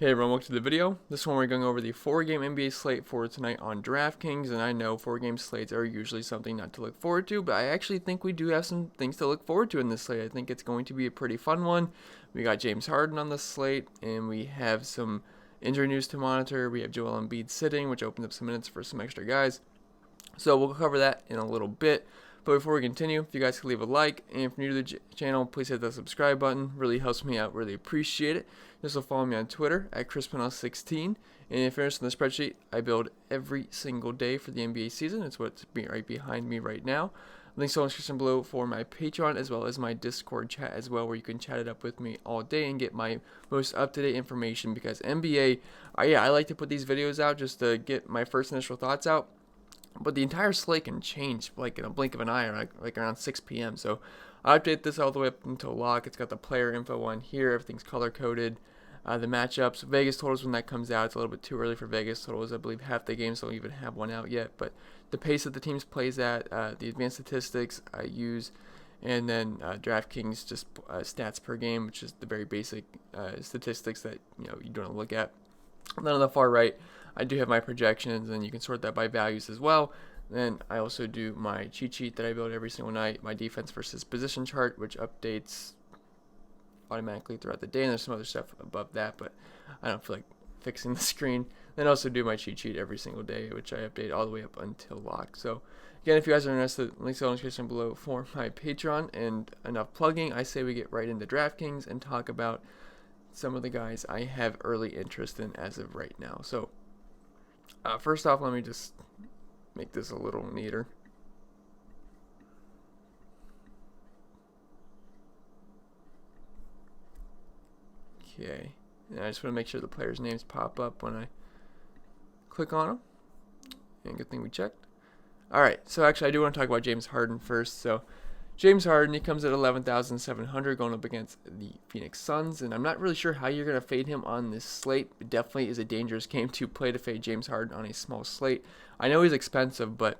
Hey everyone, welcome to the video. This one we're going over the 4-game NBA slate for tonight on Draftkings, and I know 4-game slates are usually something not to look forward to, but I actually think we do have some things to look forward to in this slate. I think it's going to be a pretty fun one. We got James Harden on the slate, and we have some injury news to monitor. We have Joel Embiid sitting, which opens up some minutes for some extra guys. So we'll cover that in a little bit. But before we continue, if you guys could leave a like, and if you're new to the channel, please hit the subscribe button. Really helps me out, really appreciate it. Also follow me on Twitter at ChrisPennell16. And if you're interested in the spreadsheet, I build every single day for the NBA season. It's what's right behind me right now. Links on the description below for my Patreon as well as my Discord chat as well, where you can chat it up with me all day and get my most up-to-date information. Because NBA, I like to put these videos out just to get my first initial thoughts out. But the entire slate can change like in a blink of an eye, or like around 6 p.m. So I update this all the way up until lock. It's got the player info on here. Everything's color-coded. The matchups, Vegas totals when that comes out. It's a little bit too early for Vegas totals. I believe half the games don't even have one out yet. But the pace that the teams plays at, the advanced statistics I use, and then DraftKings just stats per game, which is the very basic statistics that you don't look at. And then on the far right, I do have my projections, and you can sort that by values as well. Then I also do my cheat sheet that I build every single night, my defense versus position chart, which updates automatically throughout the day, and there's some other stuff above that, but I don't feel like fixing the screen. Then I also do my cheat sheet every single day, which I update all the way up until lock. So again, if you guys are interested, links in the description below for my Patreon. And enough plugging, I say we get right into DraftKings and talk about some of the guys I have early interest in as of right now. So first off, let me just make this a little neater. Okay, and I just want to make sure the players' names pop up when I click on them. And good thing we checked. Alright, so actually I do want to talk about James Harden first. So James Harden, he comes at 11,700 going up against the Phoenix Suns, and I'm not really sure how you're going to fade him on this slate. It definitely is a dangerous game to play to fade James Harden on a small slate. I know he's expensive, but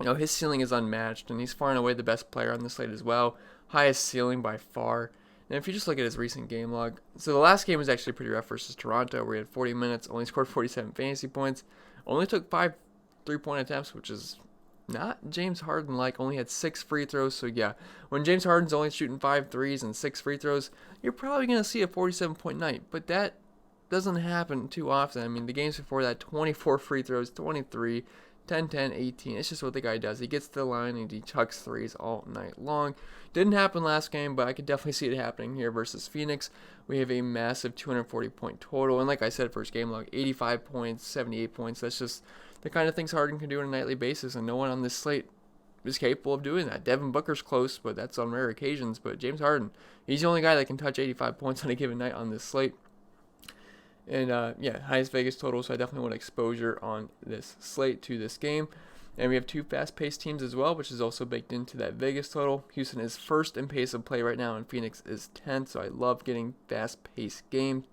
his ceiling is unmatched, and he's far and away the best player on the slate as well. Highest ceiling by far. And if you just look at his recent game log, so the last game was actually pretty rough versus Toronto, where he had 40 minutes, only scored 47 fantasy points, only took 5 3-point attempts, which is not James Harden like, only had 6 free throws. So yeah, when James Harden's only shooting 5 threes and 6 free throws, you're probably going to see a 47-point night, but that doesn't happen too often. I mean, the games before that, 24 free throws, 23, 10, 10, 18. It's just what the guy does. He gets to the line and he chucks threes all night long. Didn't happen last game, but I could definitely see it happening here versus Phoenix. We have a massive 240-point total. And like I said, first game log, 85 points, 78 points. That's just the kind of things Harden can do on a nightly basis, and no one on this slate is capable of doing that. Devin Booker's close, but that's on rare occasions. But James Harden, he's the only guy that can touch 85 points on a given night on this slate. And highest Vegas total, so I definitely want exposure on this slate to this game. And we have 2 fast-paced teams as well, which is also baked into that Vegas total. Houston is first in pace of play right now, and Phoenix is 10th, so I love getting fast-paced games.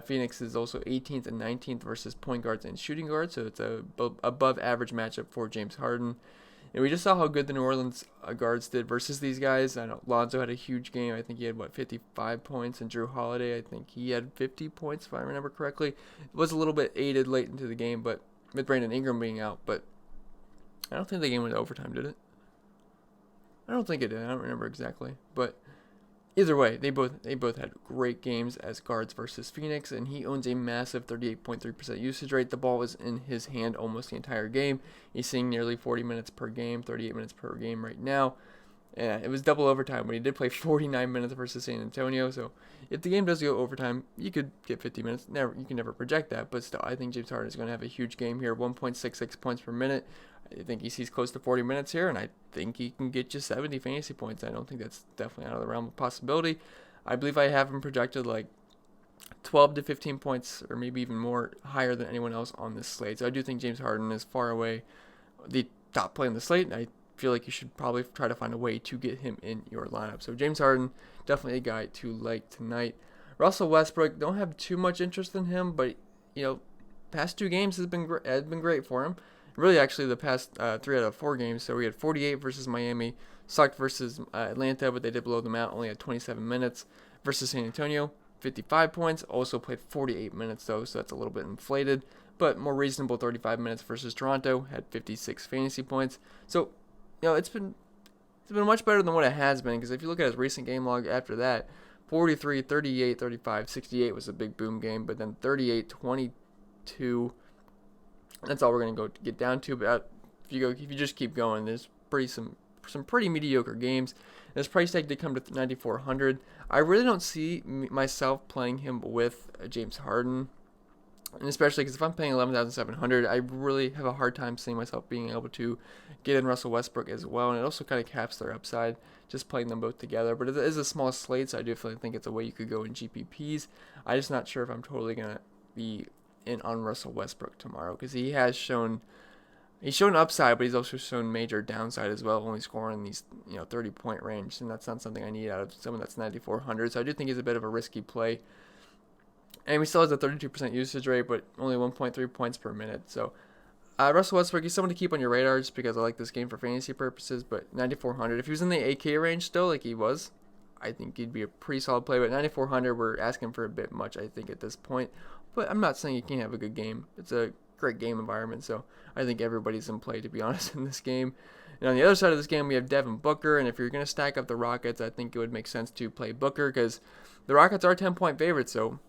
Phoenix is also 18th and 19th versus point guards and shooting guards, so it's a above-average matchup for James Harden. And we just saw how good the New Orleans guards did versus these guys. I know Lonzo had a huge game. I think he had, 55 points. And Drew Holiday, I think he had 50 points, if I remember correctly. It was a little bit aided late into the game, but with Brandon Ingram being out. But I don't think the game went to overtime, did it? I don't think it did. I don't remember exactly. But either way, they both had great games as guards versus Phoenix, and he owns a massive 38.3% usage rate. The ball is in his hand almost the entire game. He's seeing nearly 40 minutes per game, 38 minutes per game right now. It was double overtime, but he did play 49 minutes versus San Antonio. So if the game does go overtime, you could get 50 minutes. You can never project that, but still, I think James Harden is going to have a huge game here. 1.66 points per minute. I think he sees close to 40 minutes here, and I think he can get you 70 fantasy points. I don't think that's definitely out of the realm of possibility. I believe I have him projected like 12 to 15 points, or maybe even more, higher than anyone else on this slate. So I do think James Harden is far away the top play on the slate, and I feel like you should probably try to find a way to get him in your lineup. So James Harden, definitely a guy to like tonight. Russell Westbrook, don't have too much interest in him, but past 2 games has been great for him. Really, actually, the past 3 out of 4 games. So we had 48 versus Miami, sucked versus Atlanta, but they did blow them out. Only had 27 minutes versus San Antonio. 55 points. Also played 48 minutes though, so that's a little bit inflated, but more reasonable 35 minutes versus Toronto. Had 56 fantasy points. So, it's been much better than what it has been, because if you look at his recent game log after that, 43, 38, 35, 68 was a big boom game, but then 38, 22. That's all we're gonna go get down to. But if you just keep going, there's some pretty mediocre games. His price tag did come to 9,400. I really don't see myself playing him with James Harden, and especially because if I'm paying 11,700, I really have a hard time seeing myself being able to get in Russell Westbrook as well. And it also kind of caps their upside just playing them both together. But it is a small slate, so I definitely think it's a way you could go in GPPs. I'm just not sure if I'm totally gonna be in on Russell Westbrook tomorrow, because he's shown upside, but he's also shown major downside as well, only scoring these 30-point range, and that's not something I need out of someone that's 9,400. So I do think he's a bit of a risky play, and he still has a 32% usage rate, but only 1.3 points per minute. So Russell Westbrook, he's someone to keep on your radar just because I like this game for fantasy purposes. But 9,400, if he was in the 8K range still, like he was, I think he'd be a pretty solid play. But 9,400, we're asking for a bit much, I think, at this point. But I'm not saying he can't have a good game. It's a great game environment, so I think everybody's in play, to be honest, in this game. And on the other side of this game, we have Devin Booker, and if you're going to stack up the Rockets, I think it would make sense to play Booker, because the Rockets are 10-point favorites. So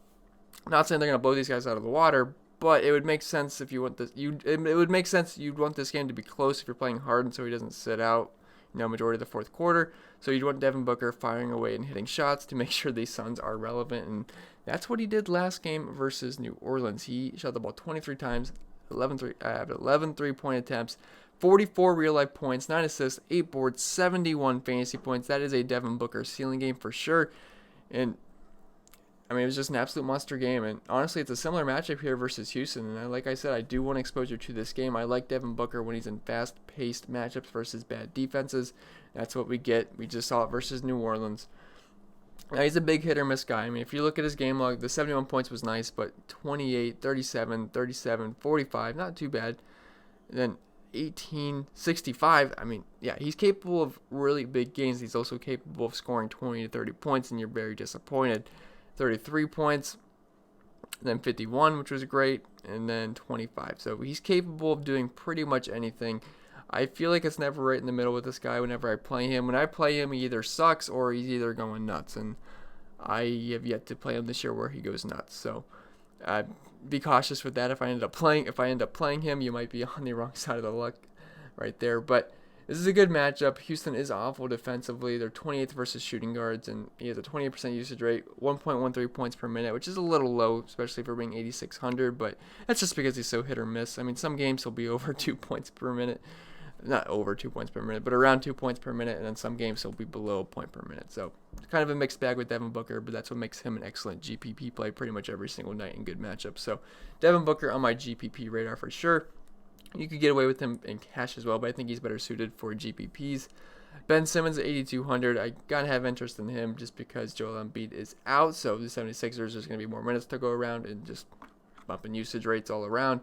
I'm not saying they're going to blow these guys out of the water, but it would make sense if you want this. It would make sense you'd want this game to be close if you're playing Harden, so he doesn't sit out majority of the fourth quarter. So you'd want Devin Booker firing away and hitting shots to make sure these Suns are relevant, and that's what he did last game versus New Orleans. He shot the ball 23 times, 11 3-point attempts, 44 real-life points, 9 assists, 8 boards, 71 fantasy points. That is a Devin Booker ceiling game for sure. And it was just an absolute monster game. And honestly, it's a similar matchup here versus Houston. And like I said, I do want exposure to this game. I like Devin Booker when he's in fast-paced matchups versus bad defenses. That's what we get. We just saw it versus New Orleans. Now, he's a big hit-or-miss guy. If you look at his game log, the 71 points was nice, but 28, 37, 37, 45, not too bad. And then 18, 65. He's capable of really big games. He's also capable of scoring 20 to 30 points, and you're very disappointed. 33 points, then 51, which was great, and then 25. So he's capable of doing pretty much anything. I feel like it's never right in the middle with this guy whenever I play him. When I play him, he either sucks or he's either going nuts, and I have yet to play him this year where he goes nuts. So be cautious with that. If I end up playing him, you might be on the wrong side of the luck right there. But this is a good matchup. Houston is awful defensively. They're 28th versus shooting guards, and he has a 28% usage rate, 1.13 points per minute, which is a little low, especially for being 8,600, but that's just because he's so hit or miss. Some games he'll be over 2 points per minute. Not over 2 points per minute, but around 2 points per minute, and then some games he'll be below a point per minute. So it's kind of a mixed bag with Devin Booker, but that's what makes him an excellent GPP play pretty much every single night in good matchups. So Devin Booker on my GPP radar for sure. You could get away with him in cash as well, but I think he's better suited for GPPs. Ben Simmons at 8,200. I gotta have interest in him just because Joel Embiid is out, so the 76ers, there's going to be more minutes to go around and just bumping usage rates all around.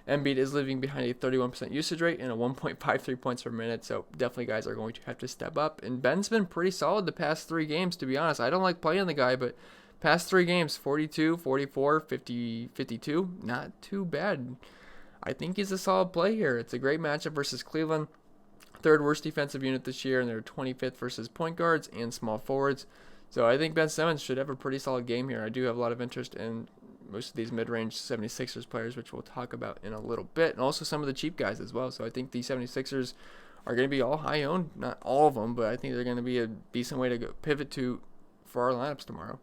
Embiid is leaving behind a 31% usage rate and a 1.53 points per minute, so definitely guys are going to have to step up. And Ben's been pretty solid the past 3 games, to be honest. I don't like playing the guy, but past 3 games, 42, 44, 50, 52, not too bad. I think he's a solid play here. It's a great matchup versus Cleveland. 3rd worst defensive unit this year, and they're 25th versus point guards and small forwards. So I think Ben Simmons should have a pretty solid game here. I do have a lot of interest in most of these mid-range 76ers players, which we'll talk about in a little bit, and also some of the cheap guys as well. So I think the 76ers are going to be all high-owned. Not all of them, but I think they're going to be a decent way to go pivot to for our lineups tomorrow.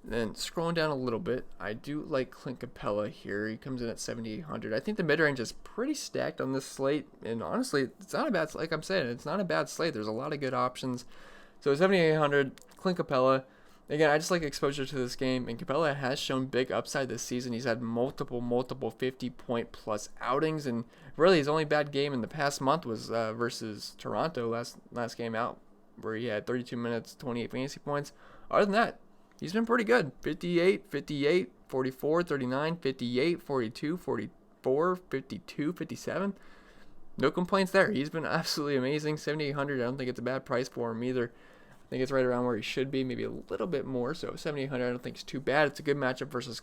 Then scrolling down a little bit, I do like Clint Capela here. He comes in at 7,800. I think the mid-range is pretty stacked on this slate, and honestly, it's not a bad, like I'm saying, it's not a bad slate. There's a lot of good options. So 7,800, Clint Capela. Again, I just like exposure to this game, and Capela has shown big upside this season. He's had multiple 50-point plus outings, and really his only bad game in the past month was versus Toronto last game out, where he had 32 minutes, 28 fantasy points. Other than that, he's been pretty good. 58, 58, 44, 39, 58, 42, 44, 52, 57. No complaints there. He's been absolutely amazing. 7,800, I don't think it's a bad price for him either. I think it's right around where he should be, maybe a little bit more. So 7,800 I don't think is too bad. It's a good matchup versus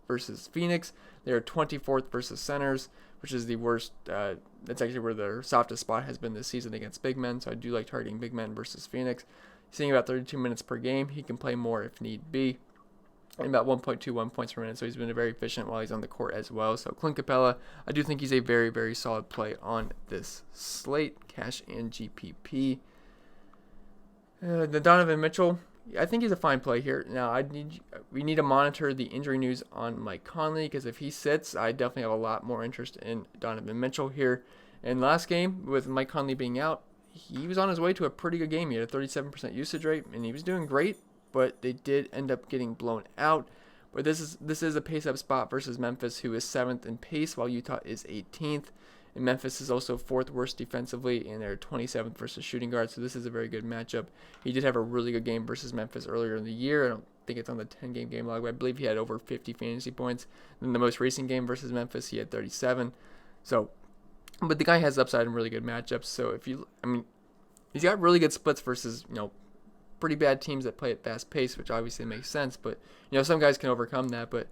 versus Phoenix. They're 24th versus centers, which is the worst. That's actually where their softest spot has been this season against big men. So I do like targeting big men versus Phoenix. Seeing about 32 minutes per game. He can play more if need be. And about 1.21 points per minute, so he's been very efficient while he's on the court as well. So Clint Capela, I do think he's a very, very solid play on this slate, cash and GPP. The Donovan Mitchell, I think he's a fine play here. Now we need to monitor the injury news on Mike Conley, because if he sits, I definitely have a lot more interest in Donovan Mitchell here. And last game, with Mike Conley being out, he was on his way to a pretty good game. He had a 37% usage rate, and he was doing great. But they did end up getting blown out. But this is a pace-up spot versus Memphis, who is 7th in pace, while Utah is 18th. And Memphis is also 4th worst defensively, and they're 27th versus shooting guard, so this is a very good matchup. He did have a really good game versus Memphis earlier in the year. I don't think it's on the 10-game game log, but I believe he had over 50 fantasy points. In the most recent game versus Memphis, he had 37. So, but the guy has upside in really good matchups. So he's got really good splits versus, pretty bad teams that play at fast pace, which obviously makes sense, but some guys can overcome that. But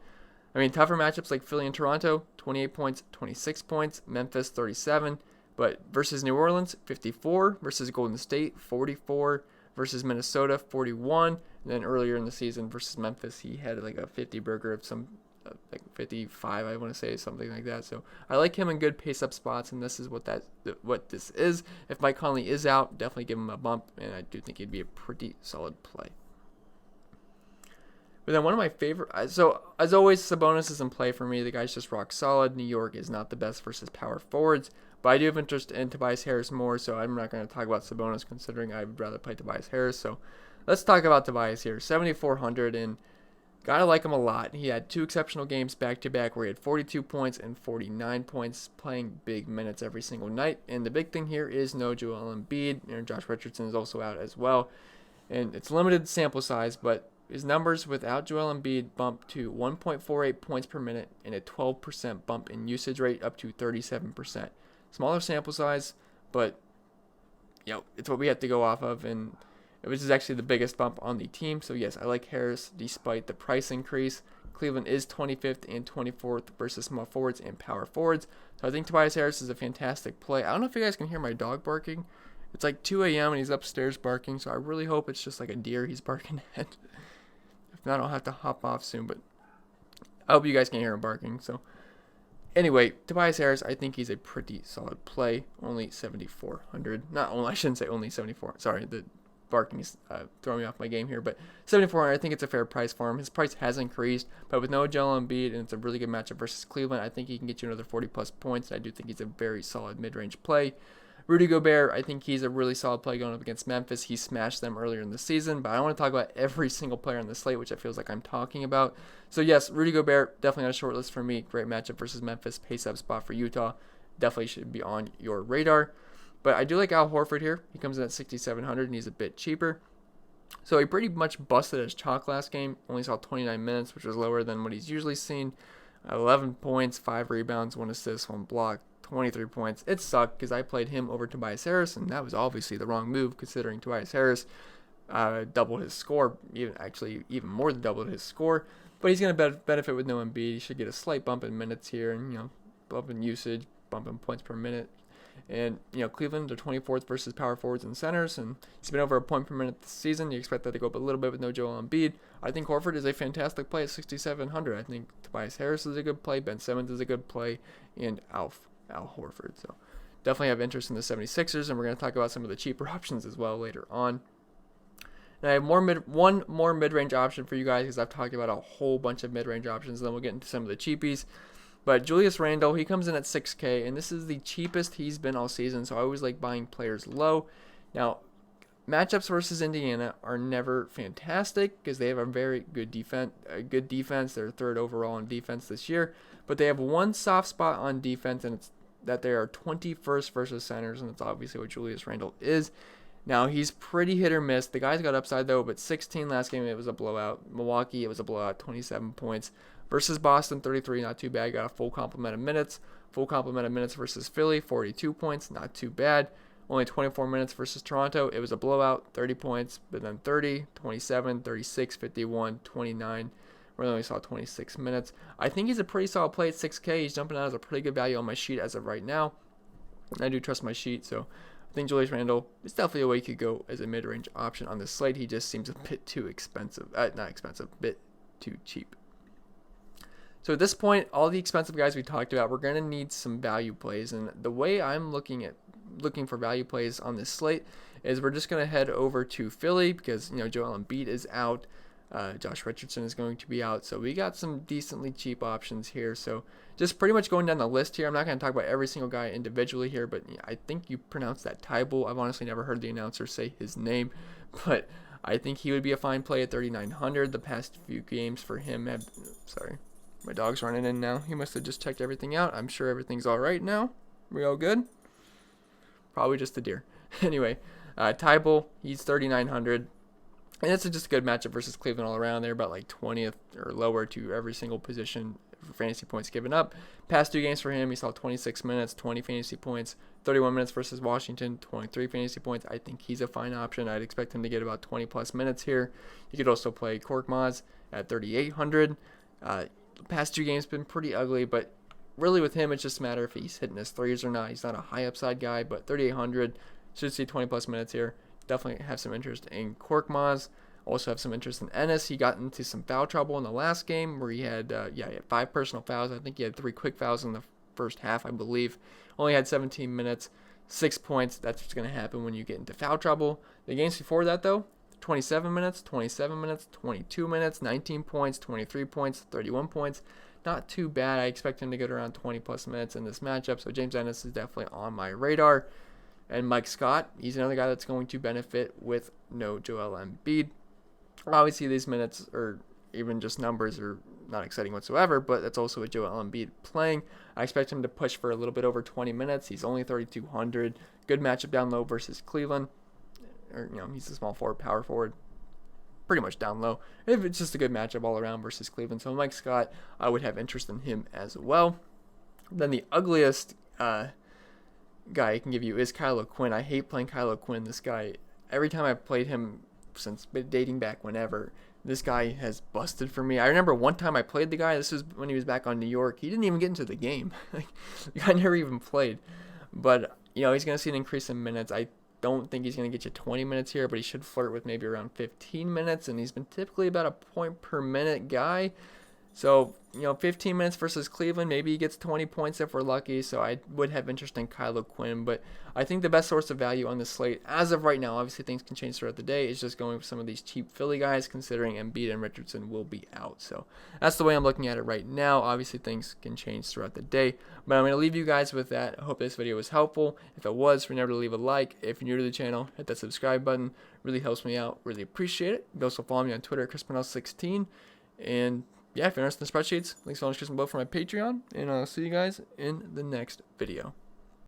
tougher matchups like Philly and Toronto, 28 points, 26 points, Memphis 37, but versus New Orleans 54, versus Golden State 44, versus Minnesota 41, and then earlier in the season versus Memphis he had like a 50 burger of some like 55, I want to say, something like that. So I like him in good pace-up spots, and this is what this is. If Mike Conley is out, definitely give him a bump, and I do think he'd be a pretty solid play. But then one of my favorite, so as always, Sabonis is in play for me. The guy's just rock solid. New York is not the best versus power forwards, but I do have interest in Tobias Harris more, so I'm not going to talk about Sabonis, considering I'd rather play Tobias Harris. So let's talk about Tobias here. 7,400, and gotta like him a lot. He had 2 exceptional games back-to-back where he had 42 points and 49 points, playing big minutes every single night. And the big thing here is no Joel Embiid. Josh Richardson is also out as well. And it's limited sample size, but his numbers without Joel Embiid bump to 1.48 points per minute and a 12% bump in usage rate up to 37%. Smaller sample size, but it's what we have to go off of, and which is actually the biggest bump on the team. So yes, I like Harris despite the price increase. Cleveland is 25th and 24th versus small forwards and power forwards. So I think Tobias Harris is a fantastic play. I don't know if you guys can hear my dog barking. It's like 2 a.m. and he's upstairs barking, so I really hope it's just like a deer he's barking at. If not, I'll have to hop off soon, but I hope you guys can hear him barking. So anyway, Tobias Harris, I think he's a pretty solid play. Only 7,400. I shouldn't say only 74. Sorry, the barking is throwing me off my game here, but 7,400, I think it's a fair price for him. His price has increased, but with no Joel Embiid, and it's a really good matchup versus Cleveland, I think he can get you another 40-plus points. I do think he's a very solid mid-range play. Rudy Gobert, I think he's a really solid play going up against Memphis. He smashed them earlier in the season, but I don't want to talk about every single player on the slate, which I feel like I'm talking about. So yes, Rudy Gobert, definitely on a short list for me. Great matchup versus Memphis, pace-up spot for Utah. Definitely should be on your radar. But I do like Al Horford here. He comes in at 6,700, and he's a bit cheaper. So he pretty much busted his chalk last game. Only saw 29 minutes, which was lower than what he's usually seen. 11 points, 5 rebounds, 1 assist, 1 block, 23 points. It sucked because I played him over Tobias Harris, and that was obviously the wrong move, considering Tobias Harris doubled his score, even more than doubled his score. But he's going to benefit with no Embiid. He should get a slight bump in minutes here, and bump in usage, bump in points per minute. And, Cleveland, they're 24th versus power forwards and centers, and he's been over a point per minute this season. You expect that to go up a little bit with no Joel Embiid. I think Horford is a fantastic play at 6,700. I think Tobias Harris is a good play, Ben Simmons is a good play, and Al Horford. So definitely have interest in the 76ers, and we're going to talk about some of the cheaper options as well later on. And I have one more mid-range option for you guys, because I've talked about a whole bunch of mid-range options, and then we'll get into some of the cheapies. But Julius Randle, he comes in at 6K, and this is the cheapest he's been all season, so I always like buying players low. Now, matchups versus Indiana are never fantastic because they have a very good defense. They're 3rd overall in defense this year, but they have one soft spot on defense, and it's that they are 21st versus centers, and that's obviously what Julius Randle is. Now, he's pretty hit or miss. The guy's got upside, though, but 16 last game, it was a blowout. Milwaukee, it was a blowout, 27 points. Versus Boston, 33, not too bad. Got a full complement of minutes. Full complement of minutes versus Philly, 42 points, not too bad. Only 24 minutes versus Toronto. It was a blowout, 30 points, but then 30, 27, 36, 51, 29. We only saw 26 minutes. I think he's a pretty solid play at 6K. He's jumping out as a pretty good value on my sheet as of right now. And I do trust my sheet, so I think Julius Randle is definitely a way you could go as a mid-range option on this slate. He just seems a bit too expensive. Not expensive, a bit too cheap. So at this point, all the expensive guys we talked about, we're going to need some value plays. And the way I'm looking for value plays on this slate is we're just going to head over to Philly because, Joel Embiid is out. Josh Richardson is going to be out. So we got some decently cheap options here. So just pretty much going down the list here. I'm not going to talk about every single guy individually here, but I think you pronounce that Tybal. I've honestly never heard the announcer say his name, but I think he would be a fine play at 3,900. The past few games for him have, sorry, my dog's running in now. He must have just checked everything out. I'm sure everything's all right now. We all good? Probably just the deer. Anyway, Tybal, he's 3,900. And it's just a good matchup versus Cleveland all around. They're about like 20th or lower to every single position for fantasy points given up. Past 2 games for him, he saw 26 minutes, 20 fantasy points, 31 minutes versus Washington, 23 fantasy points. I think he's a fine option. I'd expect him to get about 20 plus minutes here. You could also play Korkmaz at 3,800. Past 2 games been pretty ugly, but really with him, it's just a matter if he's hitting his threes or not. He's not a high upside guy, but 3,800 should see 20 plus minutes here. Definitely have some interest in Korkmaz. Also have some interest in Ennis. He got into some foul trouble in the last game where he had, he had 5 personal fouls. I think he had 3 quick fouls in the first half, I believe. Only had 17 minutes, 6 points. That's what's going to happen when you get into foul trouble. The games before that, though, 27 minutes, 27 minutes, 22 minutes, 19 points, 23 points, 31 points. Not too bad. I expect him to get around 20 plus minutes in this matchup. So James Ennis is definitely on my radar. And Mike Scott, he's another guy that's going to benefit with no Joel Embiid. Obviously, these minutes or even just numbers are not exciting whatsoever, but that's also with Joel Embiid playing. I expect him to push for a little bit over 20 minutes. He's only 3,200. Good matchup down low versus Cleveland. Or, he's a small forward, power forward. Pretty much down low. It's just a good matchup all around versus Cleveland. So Mike Scott, I would have interest in him as well. Then the ugliest guy I can give you is Kyle O'Quinn. I hate playing Kyle O'Quinn. This guy, every time I've played him since dating back whenever, this guy has busted for me. I remember one time I played the guy. This was when he was back on New York. He didn't even get into the game. The guy never even played. But, he's going to see an increase in minutes. I don't think he's going to get you 20 minutes here, but he should flirt with maybe around 15 minutes. And he's been typically about a point per minute guy. So, 15 minutes versus Cleveland, maybe he gets 20 points if we're lucky. So I would have interest in Kyle O'Quinn. But I think the best source of value on this slate, as of right now, obviously things can change throughout the day, is just going with some of these cheap Philly guys, considering Embiid and Richardson will be out. So that's the way I'm looking at it right now. Obviously things can change throughout the day. But I'm going to leave you guys with that. I hope this video was helpful. If it was, remember to leave a like. If you're new to the channel, hit that subscribe button. Really helps me out. Really appreciate it. You can also follow me on Twitter at ChrisParnell16. And yeah, if you're interested in the spreadsheets, links in the description below for my Patreon, and I'll see you guys in the next video.